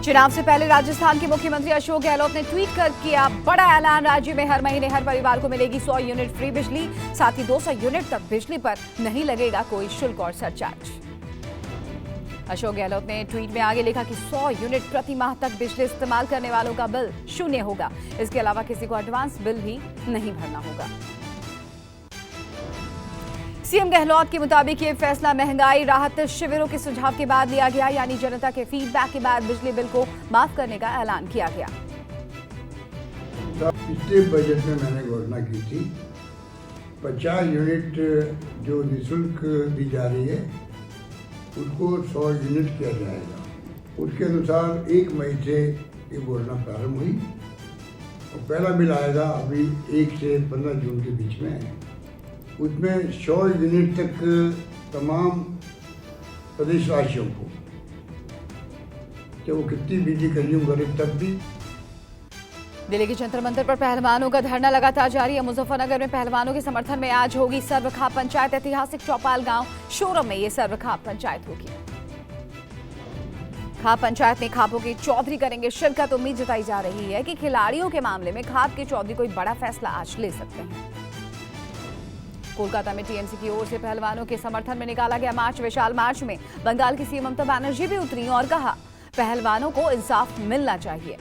चुनाव से पहले राजस्थान के मुख्यमंत्री अशोक गहलोत ने ट्वीट कर किया बड़ा ऐलान। राज्य में हर महीने हर परिवार को मिलेगी 100 यूनिट फ्री बिजली, साथ ही 200 यूनिट तक बिजली पर नहीं लगेगा कोई शुल्क और सरचार्ज। अशोक गहलोत ने ट्वीट में आगे लिखा कि 100 यूनिट प्रति माह तक बिजली इस्तेमाल करने वालों का बिल शून्य होगा। इसके अलावा किसी को एडवांस बिल भी नहीं भरना होगा। सीएम गहलोत के मुताबिक ये फैसला महंगाई राहत शिविरों के सुझाव के बाद लिया गया, यानी जनता के फीडबैक के बाद बिजली बिल को माफ करने का ऐलान किया गया। पिछले बजट में मैंने घोषणा की थी 50 यूनिट जो निःशुल्क दी जा रही है उसको 100 यूनिट किया जाएगा। उसके अनुसार 1 मई से ये घोषणा प्रारंभ हुई और पहला बिल आएगा अभी 1 से 15 जून के बीच में। उसमें 100 यूनिट तक तमाम प्रदेशवासियों को, चाहे वो कितनी बिजली कंज्यूम करे तब भी। दिल्ली के जंतर मंतर पर पहलवानों का धरना लगातार जारी है। मुजफ्फरनगर में पहलवानों के समर्थन में आज होगी सर्वखाप पंचायत। ऐतिहासिक चौपाल गांव शोरम में ये सर्वखाप पंचायत होगी। खाप पंचायत में खापों के चौधरी करेंगे शिरकत। उम्मीद जताई जा रही है कि खिलाड़ियों के मामले में खाप के चौधरी कोई बड़ा फैसला आज ले सकते हैं। कोलकाता में टीएमसी की ओर से पहलवानों के समर्थन में निकाला गया मार्च। विशाल मार्च में बंगाल की सीएम ममता बनर्जी भी उतरी और कहा पहलवानों को इंसाफ मिलना चाहिए।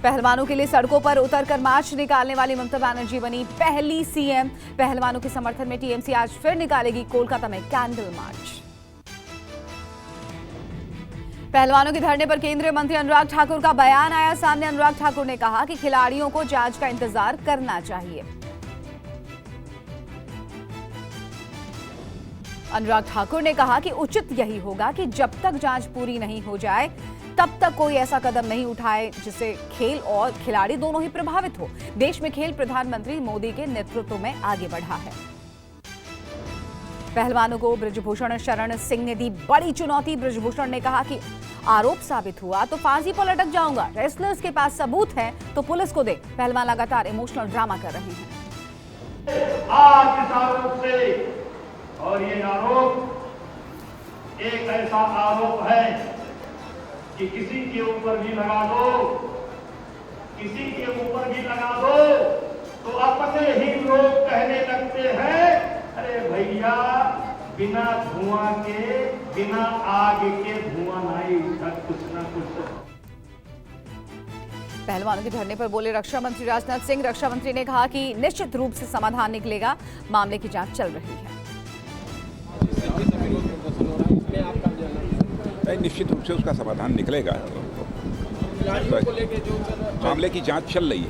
पहलवानों के लिए सड़कों पर उतरकर मार्च निकालने वाली ममता बनर्जी बनी पहली सीएम। पहलवानों के समर्थन में टीएमसी आज फिर निकालेगी कोलकाता में कैंडल मार्च। पहलवानों के धरने पर केंद्रीय मंत्री अनुराग ठाकुर का बयान आया सामने। अनुराग ठाकुर ने कहा कि खिलाड़ियों को जांच का इंतजार करना चाहिए। अनुराग ठाकुर ने कहा कि उचित यही होगा कि जब तक जांच पूरी नहीं हो जाए तब तक कोई ऐसा कदम नहीं उठाए जिससे खेल और खिलाड़ी दोनों ही प्रभावित हो। देश में खेल प्रधानमंत्री मोदी के नेतृत्व में आगे बढ़ा है। पहलवानों को बृजभूषण शरण सिंह ने दी बड़ी चुनौती। बृजभूषण ने कहा कि आरोप साबित हुआ तो फांसी पर लटक जाऊंगा। रेसलर्स के पास सबूत है तो पुलिस को दे। पहलवान लगातार इमोशनल ड्रामा कर रहे हैं। आज इस आरोप से, और ये आरोप एक ऐसा आरोप है कि किसी के ऊपर भी लगा दो, किसी के ऊपर भी लगा दो तो अपने ही लोग कहने लगते हैं अरे भैया बिना धुआं के, बिना आग के धुआं नहीं उठा, कुछ ना कुछ। पहलवानों के धरने पर बोले रक्षा मंत्री राजनाथ सिंह। रक्षा मंत्री ने कहा कि निश्चित रूप से समाधान निकलेगा। मामले की जांच चल रही है। निश्चित रूप से उसका समाधान निकलेगा। मामले की जांच चल रही है।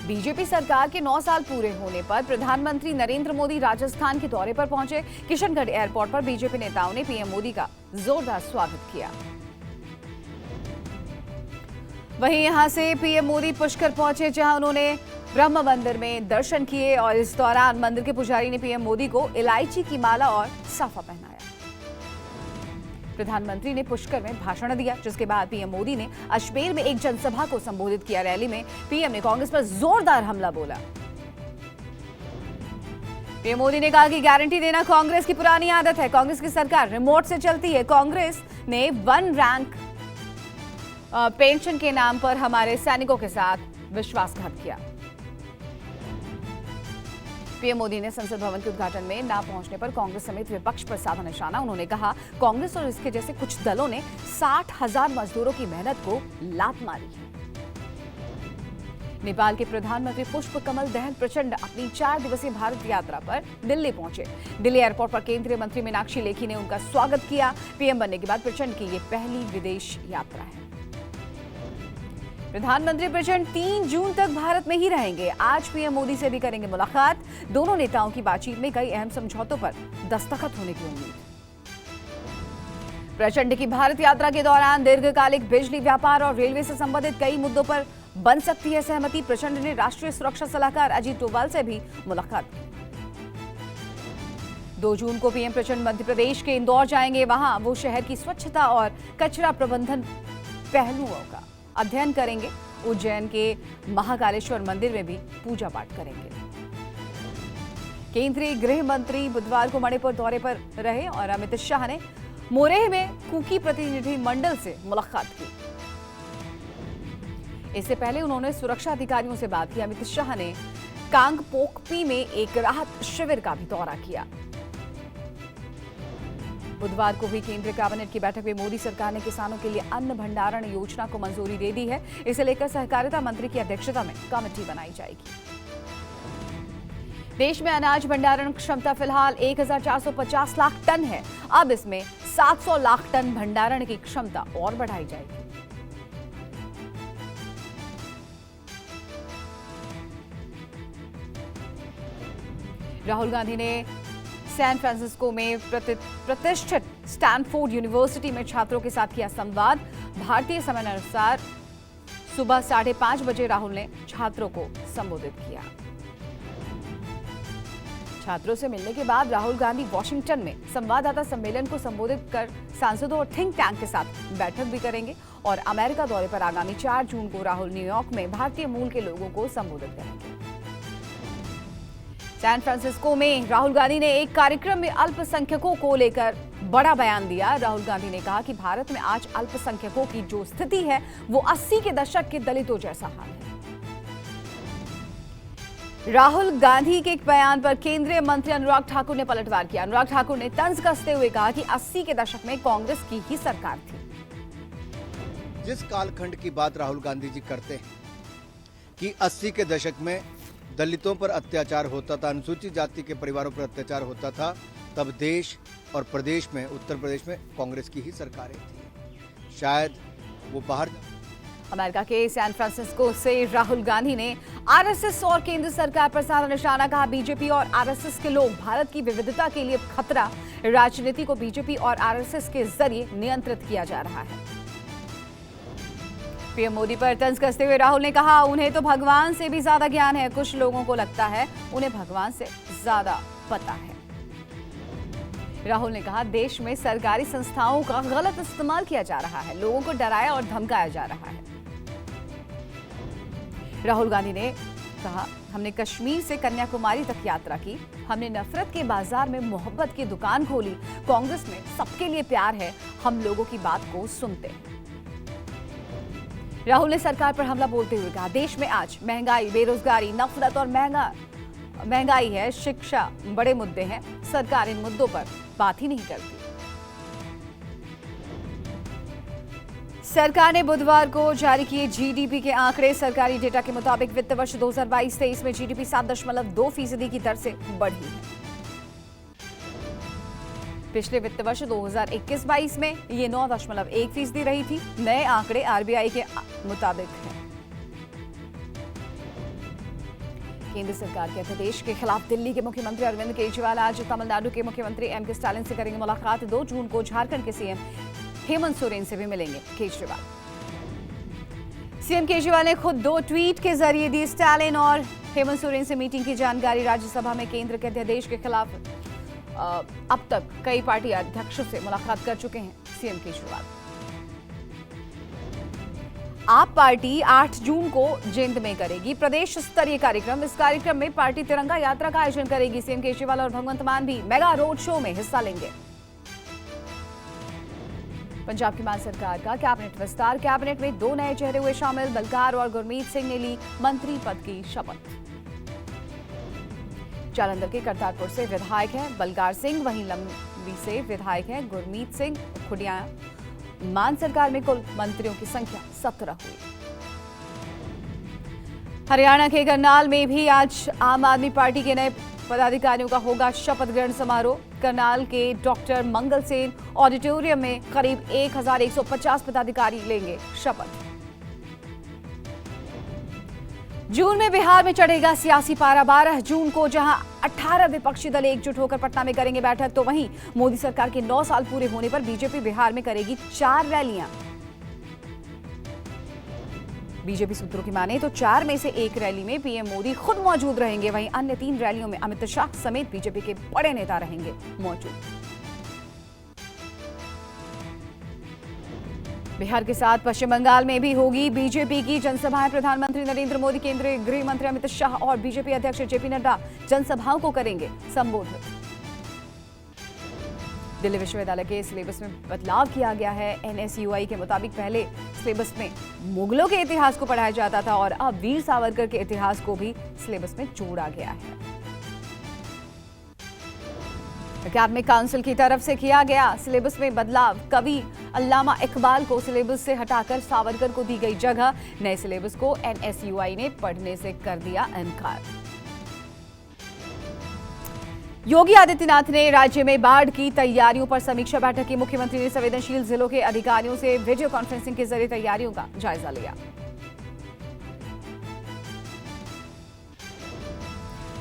बीजेपी सरकार के 9 साल पूरे होने पर प्रधानमंत्री नरेंद्र मोदी राजस्थान के दौरे पर पहुंचे। किशनगढ़ एयरपोर्ट पर बीजेपी नेताओं ने पीएम मोदी का जोरदार स्वागत किया। वहीं यहां से पीएम मोदी पुष्कर पहुंचे जहां उन्होंने ब्रह्म मंदिर में दर्शन किए और इस दौरान मंदिर के पुजारी ने पीएम मोदी को इलायची की माला और साफा पहनाया। प्रधानमंत्री ने पुष्कर में भाषण दिया जिसके बाद पीएम मोदी ने अजमेर में एक जनसभा को संबोधित किया। रैली में पीएम ने कांग्रेस पर जोरदार हमला बोला। पीएम मोदी ने कहा कि गारंटी देना कांग्रेस की पुरानी आदत है। कांग्रेस की सरकार रिमोट से चलती है। कांग्रेस ने 1 रैंक पेंशन के नाम पर हमारे सैनिकों के साथ विश्वासघात किया। पीएम मोदी ने संसद भवन के उद्घाटन में न पहुंचने पर कांग्रेस समेत विपक्ष पर साधा निशाना। उन्होंने कहा कांग्रेस और इसके जैसे कुछ दलों ने 60,000 मजदूरों की मेहनत को लात मारी है। नेपाल के प्रधानमंत्री पुष्प कमल दहल प्रचंड अपनी 4 दिवसीय भारत यात्रा पर दिल्ली पहुंचे। दिल्ली एयरपोर्ट पर केंद्रीय मंत्री मीनाक्षी लेखी ने उनका स्वागत किया। पीएम बनने के बाद प्रचंड की ये पहली विदेश यात्रा है। प्रधानमंत्री प्रचंड 3 जून तक भारत में ही रहेंगे। आज पीएम मोदी से भी करेंगे मुलाकात। दोनों नेताओं की बातचीत में कई अहम समझौतों पर दस्तखत होने की उम्मीद। प्रचंड की भारत यात्रा के दौरान दीर्घकालिक बिजली, व्यापार और रेलवे से संबंधित कई मुद्दों पर बन सकती है सहमति। प्रचंड ने राष्ट्रीय सुरक्षा सलाहकार अजीत डोभाल से भी मुलाकात की। 2 जून को पीएम प्रचंड मध्य प्रदेश के इंदौर जाएंगे। वहां वो शहर की स्वच्छता और कचरा प्रबंधन पहलुओं का अध्ययन करेंगे। उज्जैन के महाकालेश्वर मंदिर में भी पूजा पाठ करेंगे। केंद्रीय गृह मंत्री बुधवार को मणिपुर दौरे पर रहे और अमित शाह ने मोरेह में कुकी प्रतिनिधि मंडल से मुलाकात की। इससे पहले उन्होंने सुरक्षा अधिकारियों से बात की। अमित शाह ने कांगपोकपी में एक राहत शिविर का भी दौरा किया। बुधवार को हुई केंद्रीय कैबिनेट की बैठक में मोदी सरकार ने किसानों के लिए अन्न भंडारण योजना को मंजूरी दे दी है। इसे लेकर सहकारिता मंत्री की अध्यक्षता में कमेटी बनाई जाएगी। देश में अनाज भंडारण क्षमता फिलहाल 1450 लाख टन है। अब इसमें 700 लाख टन भंडारण की क्षमता और बढ़ाई जाएगी। राहुल गांधी ने सैन फ्रांसिस्को में प्रतिष्ठित स्टैनफोर्ड यूनिवर्सिटी में छात्रों के साथ किया संवाद। भारतीय समय अनुसार सुबह 5:30 बजे राहुल ने छात्रों को संबोधित किया। छात्रों से मिलने के बाद राहुल गांधी वॉशिंगटन में संवाददाता सम्मेलन को संबोधित कर सांसदों और थिंक टैंक के साथ बैठक भी करेंगे और अमेरिका दौरे पर आगामी 4 जून को राहुल न्यूयॉर्क में भारतीय मूल के लोगों को संबोधित करेंगे। सैन फ्रांसिस्को में राहुल गांधी ने एक कार्यक्रम में अल्पसंख्यकों को लेकर बड़ा बयान दिया। राहुल गांधी ने कहा कि भारत में आज अल्पसंख्यकों की जो स्थिति है वो 80 के दशक के दलितों जैसा हाल है। राहुल गांधी के एक बयान पर केंद्रीय मंत्री अनुराग ठाकुर ने पलटवार किया। अनुराग ठाकुर ने तंज कसते हुए कहा कि 80 के दशक में कांग्रेस की ही सरकार थी। जिस कालखंड की बात राहुल गांधी जी करते हैं कि 80 के दशक में दलितों पर अत्याचार होता था, अनुसूचित जाति के परिवारों पर अत्याचार होता था, तब देश और प्रदेश में, उत्तर प्रदेश में कांग्रेस की ही सरकारें थी। शायद वो बाहर। अमेरिका के सैन फ्रांसिस्को से राहुल गांधी ने आरएसएस और केंद्र सरकार पर साधा निशाना। कहा बीजेपी और आरएसएस के लोग भारत की विविधता के लिए खतरा। राजनीति को बीजेपी और आरएसएस के जरिए नियंत्रित किया जा रहा है। पीएम मोदी पर तंज कसते हुए राहुल ने कहा उन्हें तो भगवान से भी ज्यादा ज्ञान है। कुछ लोगों को लगता है उन्हें भगवान से ज्यादा पता है। राहुल ने कहा देश में सरकारी संस्थाओं का गलत इस्तेमाल किया जा रहा है, लोगों को डराया और धमकाया जा रहा है। राहुल गांधी ने कहा हमने कश्मीर से कन्याकुमारी तक यात्रा की, हमने नफरत के बाजार में मोहब्बत की दुकान खोली। कांग्रेस में सबके लिए प्यार है, हम लोगों की बात को सुनते हैं। राहुल ने सरकार पर हमला बोलते हुए कहा देश में आज महंगाई, बेरोजगारी, नफरत और महंगाई है, शिक्षा बड़े मुद्दे हैं। सरकार इन मुद्दों पर बात ही नहीं करती। सरकार ने बुधवार को जारी किए जीडीपी के आंकड़े। सरकारी डेटा के मुताबिक वित्त वर्ष 2022-23 में जीडीपी 7.2% की दर से बढ़ी है। पिछले वित्त वर्ष 2021-22 में ये 9.1% रही थी। नए आंकड़े आरबीआई के मुताबिक हैं। केंद्र सरकार के अध्यादेश के खिलाफ दिल्ली के मुख्यमंत्री अरविंद केजरीवाल आज तमिलनाडु के मुख्यमंत्री एम.के. स्टालिन से करेंगे मुलाकात। 2 जून को झारखंड के सीएम हेमंत सोरेन से भी मिलेंगे केजरीवाल। सीएम केजरीवाल ने खुद 2 ट्वीट के जरिए दी स्टालिन और हेमंत सोरेन से मीटिंग की जानकारी। राज्यसभा में केंद्र के अध्यादेश के खिलाफ अब तक कई पार्टी अध्यक्षों से मुलाकात कर चुके हैं सीएम केजरीवाल। आप पार्टी 8 जून को जींद में करेगी प्रदेश स्तरीय कार्यक्रम। इस कार्यक्रम में पार्टी तिरंगा यात्रा का आयोजन करेगी। सीएम केजरीवाल और भगवंत मान भी मेगा रोड शो में हिस्सा लेंगे। पंजाब की मान सरकार का कैबिनेट विस्तार। कैबिनेट में 2 नए चेहरे हुए शामिल। बलकार और गुरमीत सिंह ने ली मंत्री पद की शपथ। जालंधर के करतारपुर से विधायक हैं बलकार सिंह, वहीं लंबी से विधायक हैं गुरमीत सिंह। खुडिया मान सरकार में कुल मंत्रियों की संख्या 17 हुई। हरियाणा के करनाल में भी आज आम आदमी पार्टी के नए पदाधिकारियों का होगा शपथ ग्रहण समारोह। करनाल के डॉक्टर मंगल सेन ऑडिटोरियम में करीब 1150 पदाधिकारी लेंगे शपथ। जून में बिहार में चढ़ेगा सियासी पारा। 12 जून को जहां 18 विपक्षी दल एकजुट होकर पटना में करेंगे बैठक, तो वहीं मोदी सरकार के 9 साल पूरे होने पर बीजेपी बिहार में करेगी 4 रैलियां। बीजेपी सूत्रों की माने तो 4 में से 1 रैली में पीएम मोदी खुद मौजूद रहेंगे, वहीं अन्य 3 रैलियों में अमित शाह समेत बीजेपी के बड़े नेता रहेंगे मौजूद। बिहार के साथ पश्चिम बंगाल में भी होगी बीजेपी की जनसभाएं। प्रधानमंत्री नरेंद्र मोदी, केंद्रीय गृह मंत्री अमित शाह और बीजेपी अध्यक्ष जेपी नड्डा जनसभाओं को करेंगे संबोधित। दिल्ली विश्वविद्यालय के सिलेबस में बदलाव किया गया है। एनएसयूआई के मुताबिक पहले सिलेबस में मुगलों के इतिहास को पढ़ाया जाता था और अब वीर सावरकर के इतिहास को भी सिलेबस में जोड़ा गया है। अकादमिक काउंसिल की तरफ से किया गया सिलेबस में बदलाव। कवि अल्लामा इकबाल को सिलेबस से हटाकर सावरकर को दी गई जगह। नए सिलेबस को एनएसयूआई ने पढ़ने से कर दिया इनकार। योगी आदित्यनाथ ने राज्य में बाढ़ की तैयारियों पर समीक्षा बैठक की। मुख्यमंत्री ने संवेदनशील जिलों के अधिकारियों से वीडियो कॉन्फ्रेंसिंग के जरिए तैयारियों का जायजा लिया।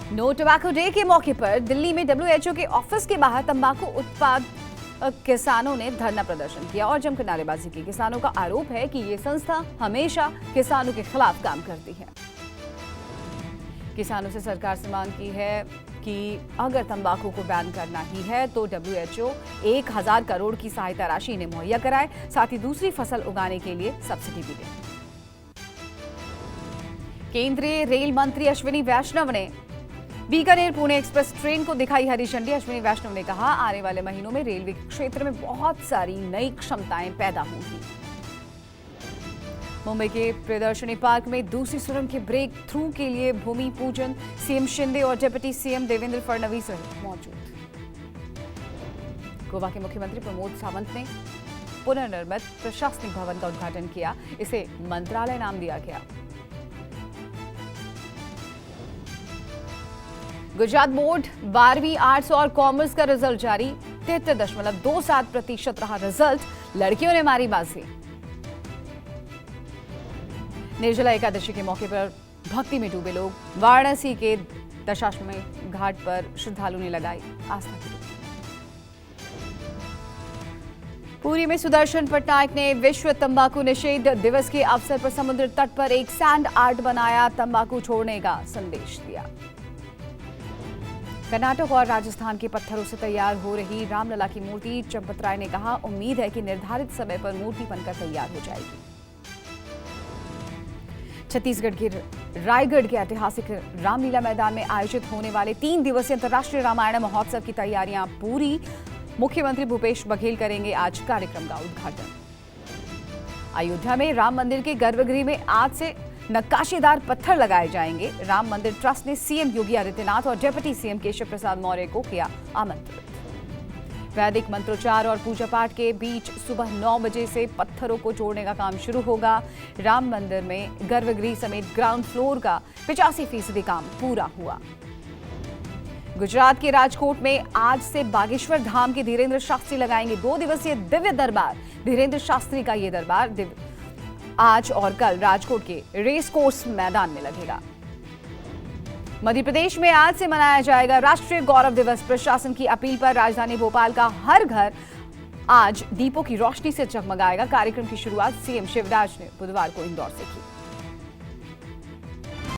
नो टोबैको डे के मौके पर दिल्ली में डब्ल्यूएचओ के ऑफिस के बाहर तंबाकू उत्पाद किसानों ने धरना प्रदर्शन किया और जमकर नारेबाजी की। किसानों का आरोप है कि ये संस्था हमेशा किसानों के खिलाफ काम करती है। किसानों से सरकार से मांग की है कि अगर तंबाकू को बैन करना ही है तो डब्ल्यूएचओ 1000 करोड़ की सहायता राशि इन्हें मुहैया कराए, साथ ही दूसरी फसल उगाने के लिए सब्सिडी भी दे। केंद्रीय रेल मंत्री अश्विनी वैष्णव ने बीकानेर पुणे एक्सप्रेस ट्रेन को दिखाई हरी झंडी। अश्विनी वैष्णव ने कहा, आने वाले महीनों में रेलवे क्षेत्र में बहुत सारी नई क्षमताएं पैदा होंगी। मुंबई के प्रदर्शनी पार्क में दूसरी सुरंग के ब्रेक थ्रू के लिए भूमि पूजन। सीएम शिंदे और डिप्टी सीएम देवेंद्र फडणवीस रहे मौजूद। गोवा के मुख्यमंत्री प्रमोद सावंत ने पुनर्निर्मित प्रशासनिक भवन का उद्घाटन किया। इसे मंत्रालय नाम दिया गया। गुजरात बोर्ड 12वीं आर्ट्स और कॉमर्स का रिजल्ट जारी। 73.27% रहा रिजल्ट। लड़कियों ने मारी बाजी। निर्जला एकादशी के मौके पर भक्ति में डूबे लोग। वाराणसी के दशाश्वमेध घाट पर श्रद्धालुओं ने लगाई आस्था की डुबकी। पुरी में सुदर्शन पटनायक ने विश्व तंबाकू निषेध दिवस के अवसर पर समुद्र तट पर एक सैंड आर्ट बनाया। तंबाकू छोड़ने का संदेश दिया। कर्नाटक और राजस्थान के पत्थरों से तैयार हो रही रामलला की मूर्ति। चंपत राय ने कहा, उम्मीद है कि निर्धारित समय पर मूर्ति बनकर तैयार हो जाएगी। छत्तीसगढ़ के रायगढ़ के ऐतिहासिक रामलीला मैदान में आयोजित होने वाले 3 दिवसीय अंतर्राष्ट्रीय रामायण महोत्सव की तैयारियां पूरी। मुख्यमंत्री भूपेश बघेल करेंगे आज कार्यक्रम का उद्घाटन। अयोध्या में राम मंदिर के गर्भगृह में आज से नक्काशीदार पत्थर लगाए जाएंगे। राम मंदिर ट्रस्ट ने सीएम योगी आदित्यनाथ और डिप्टी सीएम केशव प्रसाद मौर्य को किया आमंत्रित। वैदिक मंत्रोच्चार और पूजा पाठ के बीच सुबह 9 बजे से पत्थरों को जोड़ने का काम शुरू होगा। राम मंदिर में गर्भगृह समेत ग्राउंड फ्लोर का 85% काम पूरा हुआ। गुजरात के राजकोट में आज से बागेश्वर धाम के धीरेन्द्र शास्त्री लगाएंगे 2 दिवसीय दिव्य दरबार। धीरेन्द्र शास्त्री का ये दरबार आज और कल राजकोट के रेस कोर्स मैदान में लगेगा। मध्य प्रदेश में आज से मनाया जाएगा राष्ट्रीय गौरव दिवस। प्रशासन की अपील पर राजधानी भोपाल का हर घर आज दीपों की रोशनी से जगमगाएगा। कार्यक्रम की शुरुआत सीएम शिवराज ने बुधवार को इंदौर से की।